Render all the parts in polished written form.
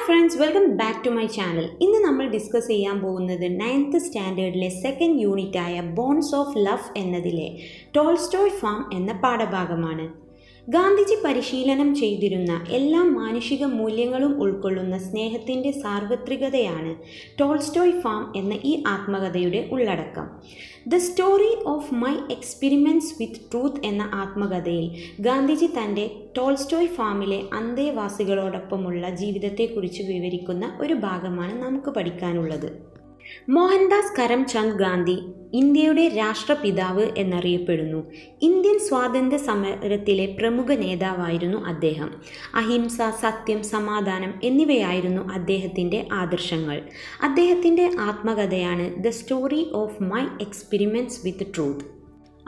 Friends, welcome back to my channel. ഇന്ന് നമ്മൾ discuss ചെയ്യാൻ പോകുന്നത് 9th സ്റ്റാൻഡേർഡിലെ സെക്കൻഡ് യൂണിറ്റായ ബോൺസ് ഓഫ് ലവ് എന്നതിലെ ടോൾസ്റ്റോയ് ഫാം എന്ന പാഠഭാഗമാണ്. ഗാന്ധിജി പരിശീലനം ചെയ്തിരുന്ന എല്ലാ മാനുഷിക മൂല്യങ്ങളും ഉൾക്കൊള്ളുന്ന സ്നേഹത്തിൻ്റെ സാർവത്രികതയാണ് ടോൾസ്റ്റോയ് ഫാം എന്ന ഈ ആത്മകഥയുടെ ഉള്ളടക്കം. The story of my experiments with truth എന്ന ആത്മകഥയിൽ ഗാന്ധിജി തൻ്റെ ടോൾസ്റ്റോയ് ഫാമിലെ അന്തേവാസികളോടൊപ്പമുള്ള ജീവിതത്തെക്കുറിച്ച് വിവരിക്കുന്ന ഒരു ഭാഗമാണ് നമുക്ക് പഠിക്കാനുള്ളത്. മോഹൻദാസ് കരംചന്ദ് ഗാന്ധി ഇന്ത്യയുടെ രാഷ്ട്രപിതാവ് എന്നറിയപ്പെടുന്നു. ഇന്ത്യൻ സ്വാതന്ത്ര്യ സമരത്തിലെ പ്രമുഖ നേതാവായിരുന്നു അദ്ദേഹം. അഹിംസ, സത്യം, സമാധാനം എന്നിവയായിരുന്നു അദ്ദേഹത്തിൻ്റെ ആദർശങ്ങൾ. അദ്ദേഹത്തിൻ്റെ ആത്മകഥയാണ് the story of my experiments with truth.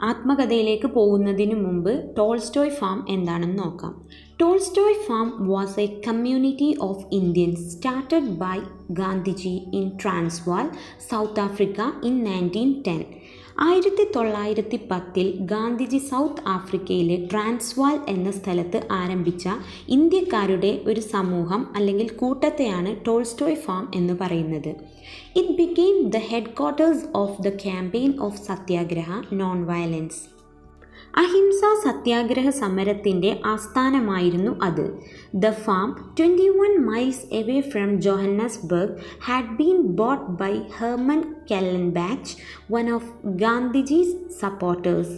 ആത്മകഥയിലേക്ക് പോകുന്നതിനു മുമ്പ് ടോൾസ്റ്റോയ് ഫാം എന്താണെന്ന് നോക്കാം. Tolstoy farm was a community of Indians started by Gandhiji in Transvaal, South Africa in 1910. 1910 Gandhiji South ആഫ്രിക്കയിലെ ട്രാൻസ്വാൾ എന്ന സ്ഥലത്ത് ആരംഭിച്ച ഇന്ത്യക്കാരുടെ ഒരു സമൂഹം അല്ലെങ്കിൽ കൂട്ടത്തെയാണ് ടോൾസ്റ്റോയ് ഫാം എന്ന് പറയുന്നത്. It became the headquarters of the campaign of satyagraha non violence. അഹിംസ സത്യാഗ്രഹ സമരത്തിൻ്റെ ആസ്ഥാനമായിരുന്നു അത്. The farm 21 miles away from Johannesburg had been bought by Herman Kallenbach, one of Gandhiji's supporters.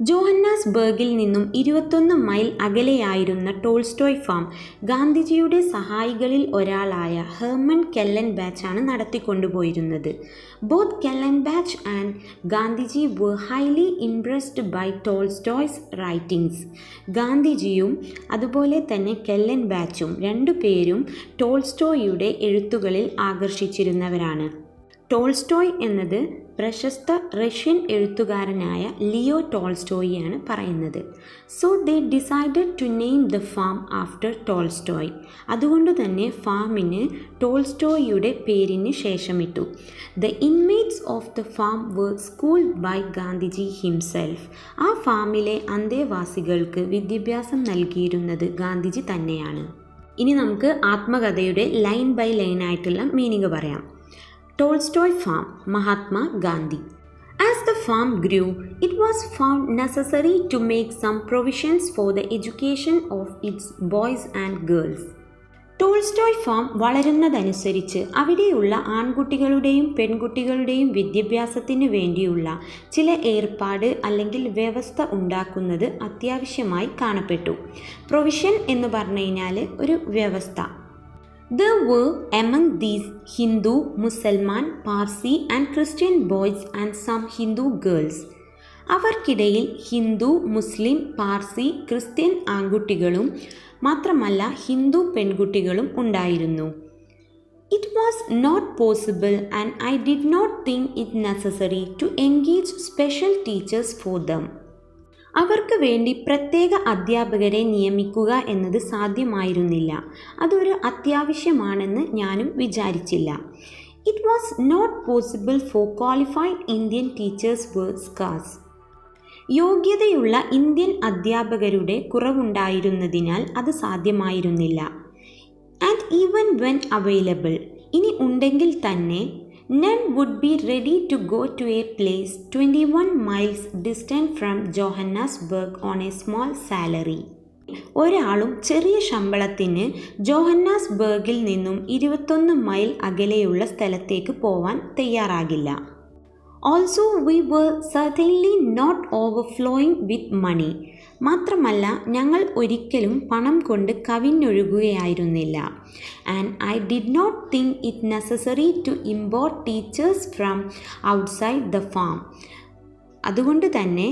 ജോഹന്നാസ്ബർഗിൽ നിന്നും 21 മൈൽ അകലെയായിരുന്ന ടോൾസ്റ്റോയ് ഫാം ഗാന്ധിജിയുടെ സഹായികളിൽ ഒരാളായ ഹെർമൻ കെല്ലൻബാച്ചാണ് നടത്തിക്കൊണ്ടുപോയിരുന്നത്. Both Kallenbach and Gandhiji were highly impressed by Tolstoy's writings. ഗാന്ധിജിയും അതുപോലെ തന്നെ കെല്ലൻബാച്ചും രണ്ടുപേരും ടോൾസ്റ്റോയുടെ എഴുത്തുകളിൽ ആകർഷിച്ചിരുന്നവരാണ്. ടോൾസ്റ്റോയ് എന്നത് പ്രശസ്ത റഷ്യൻ എഴുത്തുകാരനായ ലിയോ ടോൾസ്റ്റോയിയാണ് പറയുന്നത്. So they decided to name the farm after Tolstoy. അതുകൊണ്ട് തന്നെ ഫാമിന് ടോൾസ്റ്റോയിയുടെ പേരിന് ശേഷമിട്ടു. The inmates of the farm were schooled by Gandhiji himself. ആ ഫാമിലെ അന്തേവാസികൾക്ക് വിദ്യാഭ്യാസം നൽകിയിരുന്നത് ഗാന്ധിജി തന്നെയാണ്. ഇനി നമുക്ക് ആത്മകഥയുടെ ലൈൻ ബൈ ലൈൻ ആയിട്ടുള്ള മീനിങ് പറയാം. Tolstoy Farm, Mahatma Gandhi. As the farm grew, it was found necessary to make some provisions for the education of its boys and girls. Tolstoy farm വളരുന്നതനുസരിച്ച് അവിടെയുള്ള ആൺകുട്ടികളുടെയും പെൺകുട്ടികളുടെയും വിദ്യാഭ്യാസത്തിന് വേണ്ടിയുള്ള ചില ഏർപ്പാട് അല്ലെങ്കിൽ വ്യവസ്ഥ ഉണ്ടാക്കുന്നത് അത്യാവശ്യമായി കാണപ്പെട്ടു. പ്രൊവിഷൻ എന്ന് പറഞ്ഞു കഴിഞ്ഞാൽ ഒരു വ്യവസ്ഥ. There were among these Hindu, Musalman, Parsi and Christian boys and some Hindu girls. അവർക്കിടയിൽ ഹിന്ദു, മുസ്ലിം, പാർസി, ക്രിസ്ത്യൻ ആൺകുട്ടികളും മാത്രമല്ല ഹിന്ദു പെൺകുട്ടികളും ഉണ്ടായിരുന്നു. It was not possible and I did not think it necessary to engage special teachers for them. അവർക്ക് വേണ്ടി പ്രത്യേക അധ്യാപകരെ നിയമിക്കുക എന്നത് സാധ്യമായിരുന്നില്ല. അതൊരു അത്യാവശ്യമാണെന്ന് ഞാനും വിചാരിച്ചില്ല. It was not possible for qualified Indian teachers were scarce. യോഗ്യതയുള്ള ഇന്ത്യൻ അധ്യാപകരുടെ കുറവുണ്ടായിരുന്നതിനാൽ അത് സാധ്യമായിരുന്നില്ല. ആൻഡ് ഈവൻ വെൻ അവൈലബിൾ, ഇനി ഉണ്ടെങ്കിൽ തന്നെ none would be ready to go to a place 21 miles distant from Johannesburg on a small salary. ഒരാളും ചെറിയ ശമ്പളത്തിന് ജോഹന്നാസ്ബർഗിൽ നിന്നും 21 മൈൽ അകലെയുള്ള സ്ഥലത്തേക്ക് പോവാൻ തയ്യാറാകില്ല. Also we were certainly not overflowing with money. മാത്രമല്ല ഞങ്ങൾ ഒരിക്കലും പണം കൊണ്ട് കവിഞ്ഞൊഴുകുകയായിരുന്നില്ല. And I did not think it necessary to import teachers from outside the farm. അതുകൊണ്ട് തന്നെ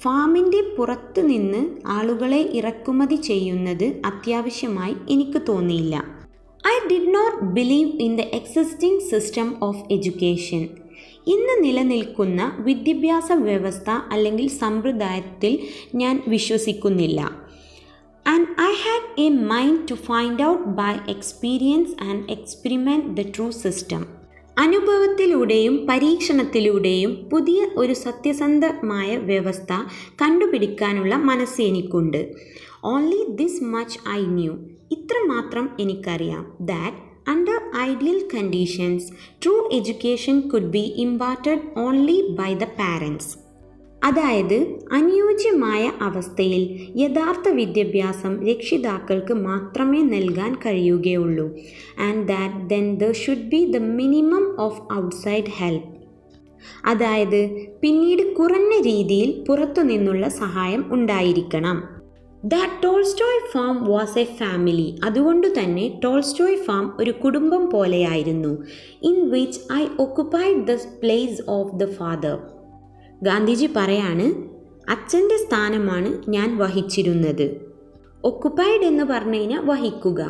ഫാമിൻ്റെ പുറത്തു നിന്ന് ആളുകളെ ഇറക്കുമതി ചെയ്യുന്നത് അത്യാവശ്യമായി എനിക്ക് തോന്നിയില്ല. I did not believe in the existing system of education. ഇന്ന് നിലനിൽക്കുന്ന വിദ്യാഭ്യാസ വ്യവസ്ഥ അല്ലെങ്കിൽ സമ്പ്രദായത്തിൽ ഞാൻ വിശ്വസിക്കുന്നില്ല. And I had a mind to find out by experience and experiment the true system. അനുഭവത്തിലൂടെയും പരീക്ഷണത്തിലൂടെയും പുതിയ ഒരു സത്യസന്ധമായ വ്യവസ്ഥ കണ്ടുപിടിക്കാനുള്ള മനസ്സ് എനിക്കുണ്ട്. Only this much I knew. ഇത്രമാത്രം എനിക്കറിയാം. That under ideal conditions, true education could be imparted only by the parents. അതായത് അനുയോജ്യമായ അവസ്ഥയിൽ യഥാർത്ഥ വിദ്യാഭ്യാസം രക്ഷിതാക്കൾക്ക് മാത്രമേ നൽകാൻ കഴിയുകയുള്ളൂ. And that then there should be the minimum of outside help. അതായത് പിന്നീട് കുറഞ്ഞ രീതിയിൽ പുറത്തുനിന്നുള്ള സഹായം ഉണ്ടായിരിക്കണം. That Tolstoy Farm was a family. അതുകൊണ്ട് തന്നെ ടോൾസ്റ്റോയ് ഫാം ഒരു കുടുംബം പോലെയായിരുന്നു. In which I occupied the place of the father. Gandhiji പറയാണ്, അച്ഛൻ്റെ സ്ഥാനമാണ് ഞാൻ വഹിച്ചിരുന്നത്. ഒക്കുപ്പൈഡ് എന്ന് പറഞ്ഞു കഴിഞ്ഞാൽ വഹിക്കുക.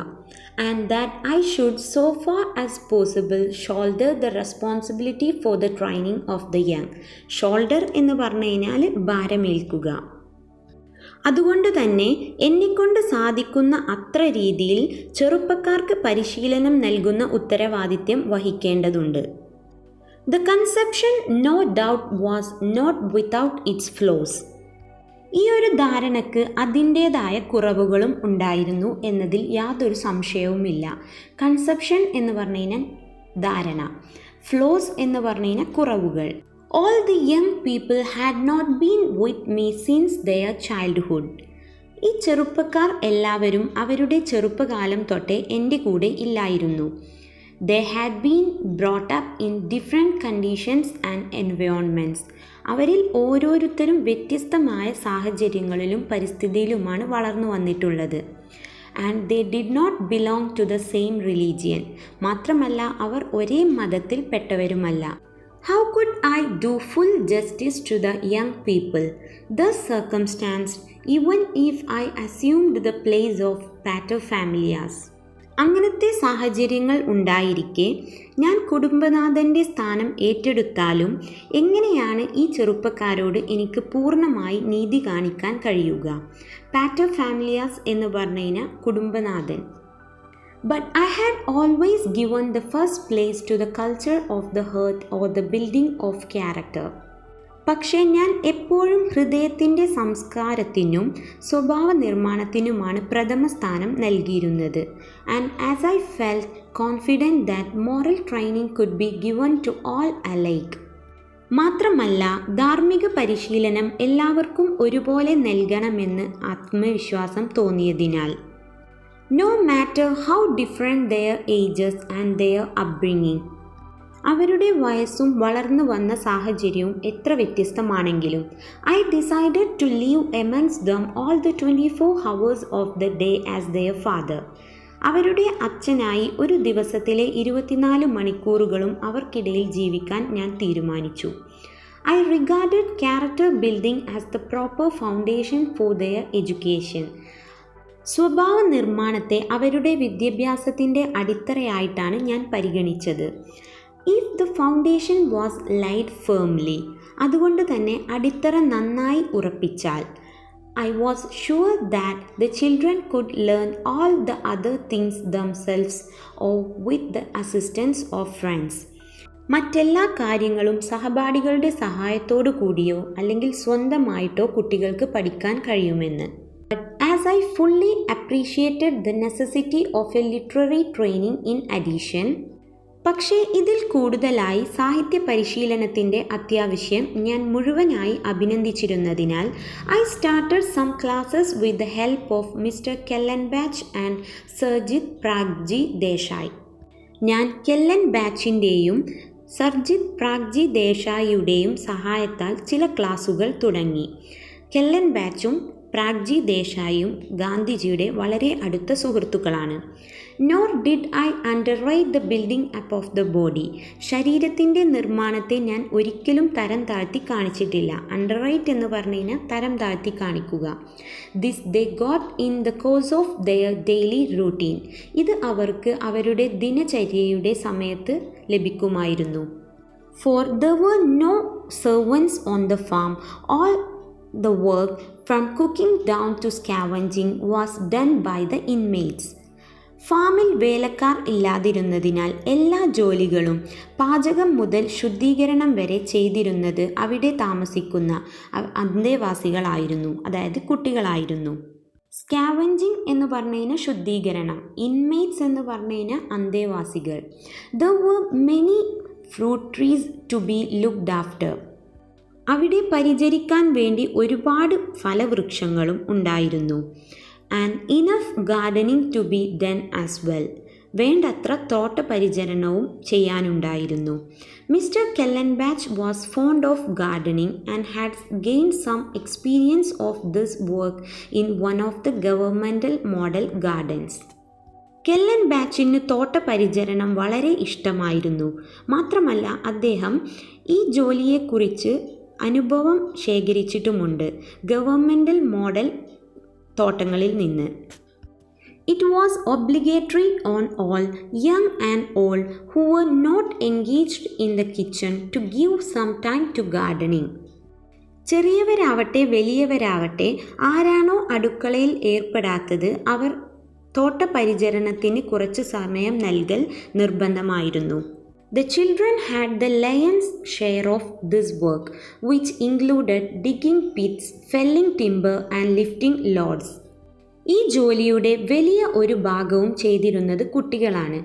And that I should so far as possible shoulder the responsibility for the training of the young. Shoulder എന്ന് പറഞ്ഞു കഴിഞ്ഞാൽ ഭാരമേൽക്കുക. അതുകൊണ്ട് തന്നെ എന്നെക്കൊണ്ട് സാധിക്കുന്ന അത്ര രീതിയിൽ ചെറുപ്പക്കാർക്ക് പരിശീലനം നൽകുന്ന ഉത്തരവാദിത്യം വഹിക്കേണ്ടതുണ്ട്. The conception no doubt was not without its flaws. ഈ ഒരു ധാരണയ്ക്ക് അതിൻ്റേതായ കുറവുകളും ഉണ്ടായിരുന്നു എന്നതിൽ യാതൊരു സംശയവുമില്ല. കൺസെപ്ഷൻ എന്ന് പറഞ്ഞു കഴിഞ്ഞാൽ ധാരണ, ഫ്ലോസ് എന്ന് പറഞ്ഞു കഴിഞ്ഞാൽ കുറവുകൾ. All the young people had not been with me since their childhood. ഈ ചെറുപ്പക്കാർ എല്ലാവരും അവരുടെ ചെറുപ്പകാലം തൊട്ടേ എൻ്റെ കൂടെ ഇല്ലായിരുന്നു. They had been brought up in different conditions and environments. അവരിൽ ഓരോരുത്തരും വ്യത്യസ്തമായ സാഹചര്യങ്ങളിലും പരിസ്ഥിതിയിലുമാണ് വളർന്നു വന്നിട്ടുള്ളത്. And they did not belong to the same religion. മാത്രമല്ല അവർ ഒരേ മതത്തിൽ പെട്ടവരുമല്ല. How could I do full justice to the young people, thus circumstanced, even if I assumed the place of paterfamilias? അങ്ങനത്തെ സാഹചര്യങ്ങൾ ഉണ്ടായിരിക്കെ ഞാൻ കുടുംബനാഥൻ്റെ സ്ഥാനം ഏറ്റെടുത്താലും എങ്ങനെയാണ് ഈ ചെറുപ്പക്കാരോട് എനിക്ക് പൂർണ്ണമായി നീതി കാണിക്കാൻ കഴിയുക? പാറ്റർഫാമിലിയാസ് എന്ന് പറഞ്ഞു കഴിഞ്ഞാൽ കുടുംബനാഥൻ. But I had always given the first place to the culture of the heart or the building of character. പക്ഷേ ഞാൻ എപ്പോഴും ഹൃദയത്തിൻ്റെ സംസ്കാരത്തിനും സ്വഭാവ നിർമ്മാണത്തിനുമാണ് പ്രഥമ സ്ഥാനം നൽകിയിരുന്നത്. And as I felt confident that moral training could be given to all alike. മാത്രമല്ല ധാർമ്മിക പരിശീലനം എല്ലാവർക്കും ഒരുപോലെ നൽകണമെന്ന് ആത്മവിശ്വാസം തോന്നിയതിനാൽ. No matter how different their ages and their upbringing. അവരുടെ വയസ്സും വളർന്നു വന്ന സാഹചര്യവും എത്ര വ്യത്യസ്തമാണെങ്കിലും I decided to live amongst them all the 24 hours of the day as their father. അവരുടെ അച്ഛനായി ഒരു ദിവസത്തിലെ 24 മണിക്കൂറുകളും അവർക്കിടയിൽ ജീവിക്കാൻ ഞാൻ തീരുമാനിച്ചു. I regarded character building as the proper foundation for their education. സ്വഭാവ നിർമ്മാണത്തെ അവരുടെ വിദ്യാഭ്യാസത്തിൻ്റെ അടിത്തറയായിട്ടാണ് ഞാൻ പരിഗണിച്ചത്. If the foundation was laid firmly, അതുകൊണ്ട് തന്നെ അടിത്തറ നന്നായി ഉറപ്പിച്ചാൽ I was sure that the children could learn all the other things themselves or with the assistance of friends. മറ്റെല്ലാ കാര്യങ്ങളും സഹപാഠികളുടെ സഹായത്തോടു കൂടിയോ അല്ലെങ്കിൽ സ്വന്തമായിട്ടോ കുട്ടികൾക്ക് പഠിക്കാൻ കഴിയുമെന്ന്. But as I fully appreciated the necessity of a literary training in addition, പക്ഷേ ഇതിൽ കൂടുതലായി സാഹിത്യ പരിശീലനത്തിൻ്റെ അത്യാവശ്യം ഞാൻ മുഴുവനായി അഭിനന്ദിച്ചിരുന്നതിനാൽ I started some classes with the help of Mr. Kellenbach and സർജിത് പ്രാഗ്ജി Desai. ഞാൻ കെല്ലൻ ബാച്ചിൻ്റെയും സർജിത് പ്രാഗ്ജി ദേശായിയുടെയും സഹായത്താൽ ചില ക്ലാസുകൾ തുടങ്ങി. കെല്ലൻ ബാച്ചും പ്രാഗ്ജി ദേശായിയും ഗാന്ധിജിയുടെ വളരെ അടുത്ത സുഹൃത്തുക്കളാണ്. Nor did I underrate the building up of the body. ശരീരത്തിൻ്റെ നിർമ്മാണത്തെ ഞാൻ ഒരിക്കലും തരം താഴ്ത്തി കാണിച്ചിട്ടില്ല. അണ്ടർറൈറ്റ് എന്ന് പറഞ്ഞു കഴിഞ്ഞാൽ തരം താഴ്ത്തി കാണിക്കുക. This they got in the course of their daily routine. ഇത് അവർക്ക് അവരുടെ ദിനചര്യയുടെ സമയത്ത് ലഭിക്കുമായിരുന്നു. For there were no servants on the farm. All the work from cooking down to scavenging was done by the inmates. ഫാമിൽ വേലക്കാർ ഇല്ലാതിരുന്നതിനാൽ എല്ലാ ജോലികളും പാചകം മുതൽ ശുദ്ധീകരണം വരെ ചെയ്തിരുന്നത് അവിടെ താമസിക്കുന്ന അന്തേവാസികളായിരുന്നു, അതായത് കുട്ടികളായിരുന്നു. സ്കാവെഞ്ചിങ് എന്ന് പറഞ്ഞു കഴിഞ്ഞാൽ ശുദ്ധീകരണം. ഇൻമേറ്റ്സ് എന്ന് പറഞ്ഞു കഴിഞ്ഞാൽ അന്തേവാസികൾ. There were many fruit trees to be looked after. അവിടെ പരിചരിക്കാൻ വേണ്ടി ഒരുപാട് ഫലവൃക്ഷങ്ങളും ഉണ്ടായിരുന്നു. And enough gardening to be done as well. വേണ്ടത്ര തോട്ടപരിചരണവും ചെയ്യാനുണ്ടായിരുന്നു. Mr Kallenbach was fond of gardening and had gained some experience of this work in one of the governmental model gardens. കെല്ലൻബാച്ചിന് തോട്ടപരിചരണം വളരെ ഇഷ്ടമായിരുന്നു. മാത്രമല്ല അദ്ദേഹം ഈ ജോലിയെക്കുറിച്ച് അനുഭവം ശേഖരിച്ചിട്ടുമുണ്ട് ഗവൺമെൻറ്റൽ മോഡൽ തോട്ടങ്ങളിൽ നിന്ന്. It was obligatory on all, young and old, who were not engaged in the kitchen to give some time to gardening. ചെറിയവരാവട്ടെ വലിയവരാവട്ടെ ആരാണോ അടുക്കളയിൽ ഏർപ്പെടാത്തത് അവർ തോട്ടപരിചരണത്തിന് കുറച്ച് സമയം നൽകൽ നിർബന്ധമായിരുന്നു. The children had the lion's share of this work, which included digging pits, felling timber and lifting loads. ഈ ജോലിയുടെ വലിയ ഒരു ഭാഗവും ചെയ്തിരുന്നത് കുട്ടികളാണ്.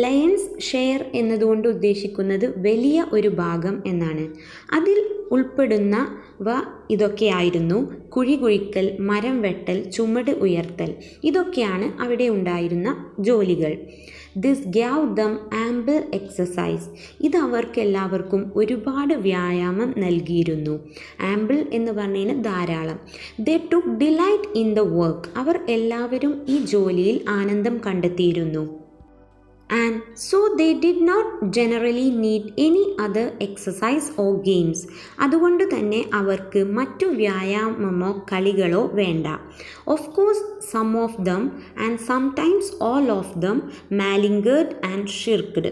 ലയൺസ് ഷെയർ എന്നതുകൊണ്ട് ഉദ്ദേശിക്കുന്നത് വലിയ ഒരു ഭാഗം എന്നാണ്. അതിൽ ഉൾപ്പെടുന്നവ ഇതൊക്കെയായിരുന്നു: കുഴി കുഴിക്കൽ, മരം വെട്ടൽ, ചുമട് ഉയർത്തൽ. ഇതൊക്കെയാണ് അവിടെ ഉണ്ടായിരുന്ന ജോലികൾ. This gave them ample exercise. ഇത് അവർക്കെല്ലാവർക്കും ഒരുപാട് വ്യായാമം നൽകിയിരുന്നു. ആംബിൾ എന്ന് പറഞ്ഞാൽ ധാരാളം. They took delight in the work. അവർ എല്ലാവരും ഈ ജോലിയിൽ ആനന്ദം കണ്ടെത്തിയിരുന്നു. And so they did not generally need any other exercise or games. അതുകൊണ്ട് തന്നെ അവർക്ക് മറ്റു വ്യായാമമോ കളികളോ വേണ്ട. Of course, some of them and sometimes all of them malingered and shirked.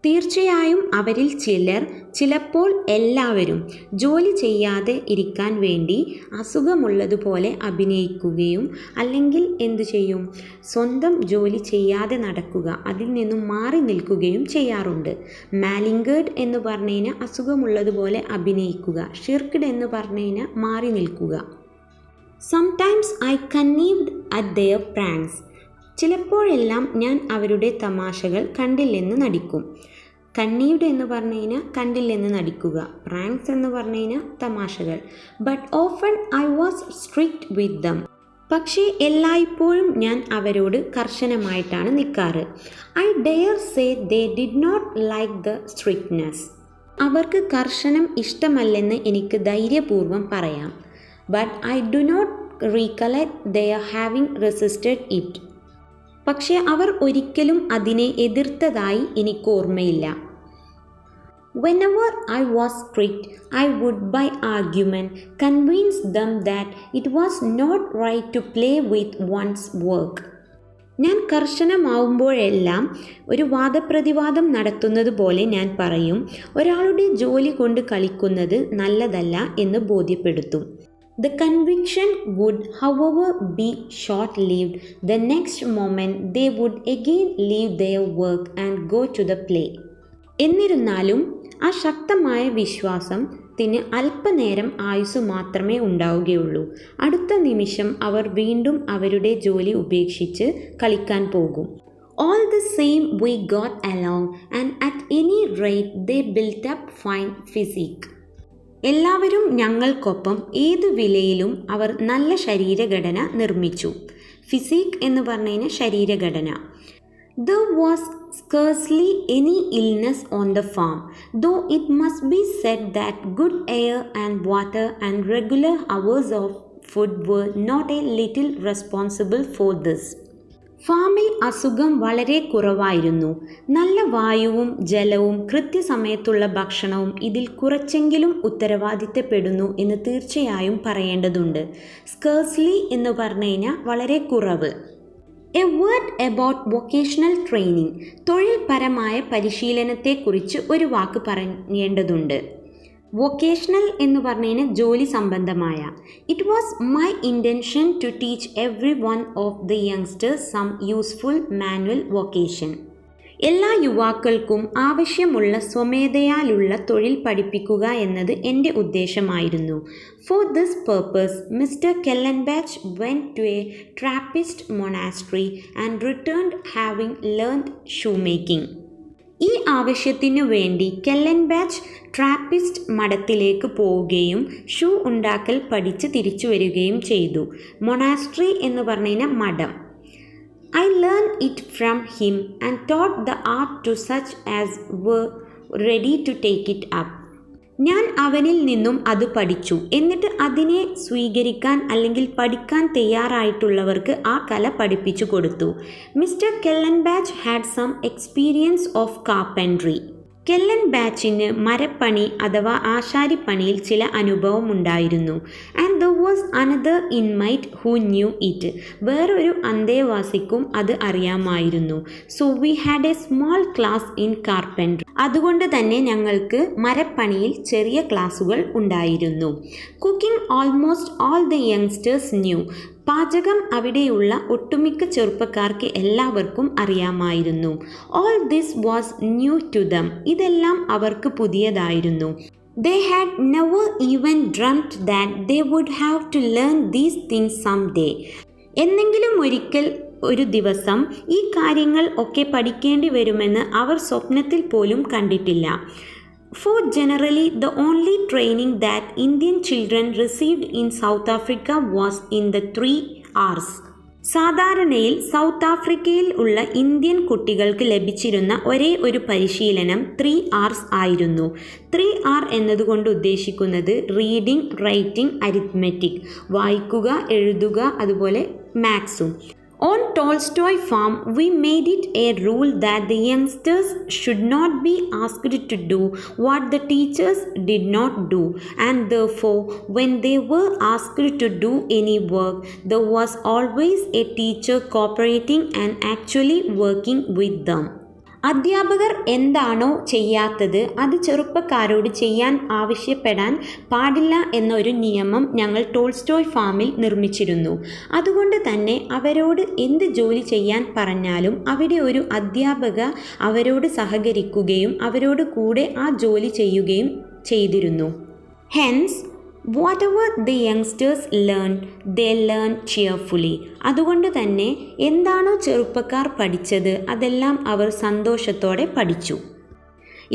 തീർച്ചയായും അവരിൽ ചിലർ, ചിലപ്പോൾ എല്ലാവരും ജോലി ചെയ്യാതെ ഇരിക്കാൻ വേണ്ടി അസുഖമുള്ളതുപോലെ അഭിനയിക്കുകയും അല്ലെങ്കിൽ എന്തു ചെയ്യും, സ്വന്തം ജോലി ചെയ്യാതെ നടക്കുക, അതിൽ നിന്നും മാറി നിൽക്കുകയും ചെയ്യാറുണ്ട്. മാലിംഗേർഡ് എന്ന് പറഞ്ഞു കഴിഞ്ഞാൽ അസുഖമുള്ളതുപോലെ അഭിനയിക്കുക. ഷിർക്ക്ഡ് എന്ന് പറഞ്ഞു കഴിഞ്ഞാൽ മാറി നിൽക്കുക. Sometimes I connived at their pranks. ചിലപ്പോഴെല്ലാം ഞാൻ അവരുടെ തമാശകൾ കണ്ടില്ലെന്ന് നടിക്കും. കന്നീവ്ഡ് എന്ന് പറഞ്ഞു കഴിഞ്ഞാൽ കണ്ടില്ലെന്ന് നടിക്കുക. പ്രാങ്ക്സ് എന്ന് പറഞ്ഞു കഴിഞ്ഞാൽ തമാശകൾ. But often I was strict with them. പക്ഷേ എല്ലായ്പ്പോഴും ഞാൻ അവരോട് കർശനമായിട്ടാണ് നിൽക്കാറ്. I dare say they did not like the strictness. അവർക്ക് കർശനം ഇഷ്ടമല്ലെന്ന് എനിക്ക് ധൈര്യപൂർവ്വം പറയാം. But I do not recollect their having resisted it. പക്ഷേ അവർ ഒരിക്കലും അതിനെ എതിർത്തതായി എനിക്ക് ഓർമ്മയില്ല. Whenever I was strict, I would by argument convince them that it was not right to play with one's work. ഞാൻ കർശനമാവുമ്പോഴെല്ലാം ഒരു വാദപ്രതിവാദം നടത്തുന്നത് പോലെ ഞാൻ പറയും, ഒരാളുടെ ജോലി കൊണ്ട് കളിക്കുന്നത് നല്ലതല്ല എന്ന് ബോധ്യപ്പെടുത്തും. The conviction would, however, be short-lived. The next moment they would again leave their work and go to the play. എന്നിരുന്നാലും ആ ശക്തമായ വിശ്വാസത്തിന് അല്പനേരം ആയുസ് മാത്രമേ ഉണ്ടാവുകയുള്ളൂ. അടുത്ത നിമിഷം അവർ വീണ്ടും അവരുടെ ജോലി ഉപേക്ഷിച്ച് കളിക്കാൻ പോകും. All the same we got along and at any rate they built up fine physique. എല്ലാവരും ഞങ്ങൾക്കൊപ്പം ഏതു വിലയിലും അവർ നല്ല ശരീരഘടന നിർമ്മിച്ചു. ഫിസിക് എന്ന് പറഞ്ഞു കഴിഞ്ഞാൽ ശരീരഘടന. There was scarcely any illness on the farm, though it must be said that good air and water and regular hours of food were not a little responsible for this. ഫാമിൽ അസുഖം വളരെ കുറവായിരുന്നു. നല്ല വായുവും ജലവും കൃത്യസമയത്തുള്ള ഭക്ഷണവും ഇതിൽ കുറച്ചെങ്കിലും ഉത്തരവാദിത്തപ്പെടുന്നു എന്ന് തീർച്ചയായും പറയേണ്ടതുണ്ട്. സ്കേഴ്സ്ലി എന്ന് പറഞ്ഞു കഴിഞ്ഞാൽ വളരെ കുറവ്. A word about vocational training. തൊഴിൽപരമായ പരിശീലനത്തെക്കുറിച്ച് ഒരു വാക്ക് പറയേണ്ടതുണ്ട്. വൊക്കേഷണൽ എന്ന് പറഞ്ഞു കഴിഞ്ഞാൽ ജോലി സംബന്ധമായ. It was my intention to teach every one of the youngsters some useful manual vocation. എല്ലാ യുവാക്കൾക്കും ആവശ്യമുള്ള സ്വമേധയാലുള്ള തൊഴിൽ പഠിപ്പിക്കുക എന്നത് എൻ്റെ ഉദ്ദേശമായിരുന്നു. For this purpose Mr Kallenbach went to a Trappist monastery and returned having learned shoemaking. ഈ ആവശ്യത്തിനു വേണ്ടി കെല്ലൻബാച്ച് ട്രാപ്പിസ്റ്റ് മഠത്തിലേക്ക് പോവുകയും ഷൂ ഉണ്ടാക്കൽ പഠിച്ച് തിരിച്ചു വരികയും ചെയ്തു. മൊനാസ്ട്രി എന്ന് പറഞ്ഞു കഴിഞ്ഞാൽ മഠം. I learned it from him and taught the art to such as were ready to take it up. ഞാൻ അവനിൽ നിന്നും അത് പഠിച്ചു. എന്നിട്ട് അതിനെ സ്വീകരിക്കാൻ അല്ലെങ്കിൽ പഠിക്കാൻ തയ്യാറായിട്ടുള്ളവർക്ക് ആ കല പഠിപ്പിച്ചു കൊടുത്തു. Mr Kallenbach had some experience of carpentry. കെല്ലൻബാച്ചിന് മരപ്പണി അഥവാ ആശാരിപ്പണിയിൽ ചില അനുഭവം ഉണ്ടായിരുന്നു. And there was another inmate who knew it. വേറൊരു അന്തേവാസിക്കും അത് അറിയാമായിരുന്നു. So we had a small class in carpentry. അതുകൊണ്ട് തന്നെ ഞങ്ങൾക്ക് മരപ്പണിയിൽ ചെറിയ ക്ലാസുകൾ ഉണ്ടായിരുന്നു. Cooking almost all the youngsters knew. പാചകം അവിടെയുള്ള ഒട്ടുമിക്ക ചെറുപ്പക്കാർക്ക് എല്ലാവർക്കും അറിയാമായിരുന്നു. All this was new to them. ഇതെല്ലാം അവർക്ക് പുതിയതായിരുന്നു. They had never even dreamt that they would have to learn these things someday. എന്നെങ്കിലും ഒരിക്കൽ ഒരു ദിവസം ഈ കാര്യങ്ങൾ ഒക്കെ പഠിക്കേണ്ടി വരുമെന്ന് അവർ സ്വപ്നത്തിൽ പോലും കണ്ടിട്ടില്ല. For generally the only training that Indian children received in South Africa was in the 3 R's. സാധാരണയിൽ സൗത്ത് ആഫ്രിക്കയിൽ ഉള്ള ഇന്ത്യൻ കുട്ടികൾക്ക് ലഭിച്ചിരുന്ന ഒരേ ഒരു പരിശീലനം 3 R's ആയിരുന്നു. 3 R എന്നതുകൊണ്ട് ഉദ്ദേശിക്കുന്നത് റീഡിംഗ്, റൈറ്റിംഗ്, അരിത്മെറ്റിക്. വായിക്കുക, എഴുതുക, അതുപോലെ മാത്സും. On Tolstoy Farm, we made it a rule that the youngsters should not be asked to do what the teachers did not do, and therefore, when they were asked to do any work, there was always a teacher cooperating and actually working with them. അധ്യാപകർ എന്താണോ ചെയ്യാത്തത് അത് ചെറുപ്പക്കാരോട് ചെയ്യാൻ ആവശ്യപ്പെടാൻ പാടില്ല എന്നൊരു നിയമം ഞങ്ങൾ ടോൾസ്റ്റോയ് ഫാമിൽ നിർമ്മിച്ചിരുന്നു. അതുകൊണ്ട് തന്നെ അവരോട് എന്ത് ജോലി ചെയ്യാൻ പറഞ്ഞാലും അവിടെ ഒരു അധ്യാപക അവരോട് സഹകരിക്കുകയും അവരോട് കൂടെ ആ ജോലി ചെയ്യുകയും ചെയ്തിരുന്നു. Hence whatever the youngsters learned, they learned cheerfully. അതുകൊണ്ട് തന്നെ എന്താണോ ചെറുപ്പക്കാർ പഠിച്ചത് അതെല്ലാം അവർ സന്തോഷത്തോടെ പഠിച്ചു.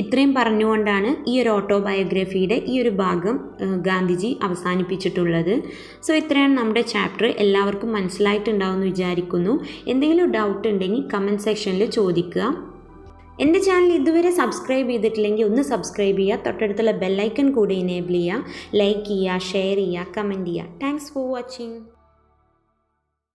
ഇത്രയും പറഞ്ഞുകൊണ്ടാണ് ഈ ഒരു ഓട്ടോബയോഗ്രഫിയുടെ ഈ ഒരു ഭാഗം ഗാന്ധിജി അവസാനിപ്പിച്ചിട്ടുള്ളത്. സോ ഇത്രയാണ് നമ്മുടെ ചാപ്റ്റർ. എല്ലാവർക്കും മനസ്സിലായിട്ടുണ്ടാവുമെന്ന് വിചാരിക്കുന്നു. എന്തെങ്കിലും ഡൗട്ട് ഉണ്ടെങ്കിൽ കമൻറ്റ് സെക്ഷനിൽ ചോദിക്കുക. എൻ്റെ ചാനൽ ഇതുവരെ സബ്സ്ക്രൈബ് ചെയ്തിട്ടില്ലെങ്കിൽ ഒന്ന് സബ്സ്ക്രൈബ് ചെയ്യുക. തൊട്ടടുത്തുള്ള ബെല്ലൈക്കൺ കൂടി എനേബിൾ ചെയ്യുക. ലൈക്ക് ചെയ്യുക, ഷെയർ ചെയ്യുക, കമൻറ്റ് ചെയ്യുക. Thanks for watching.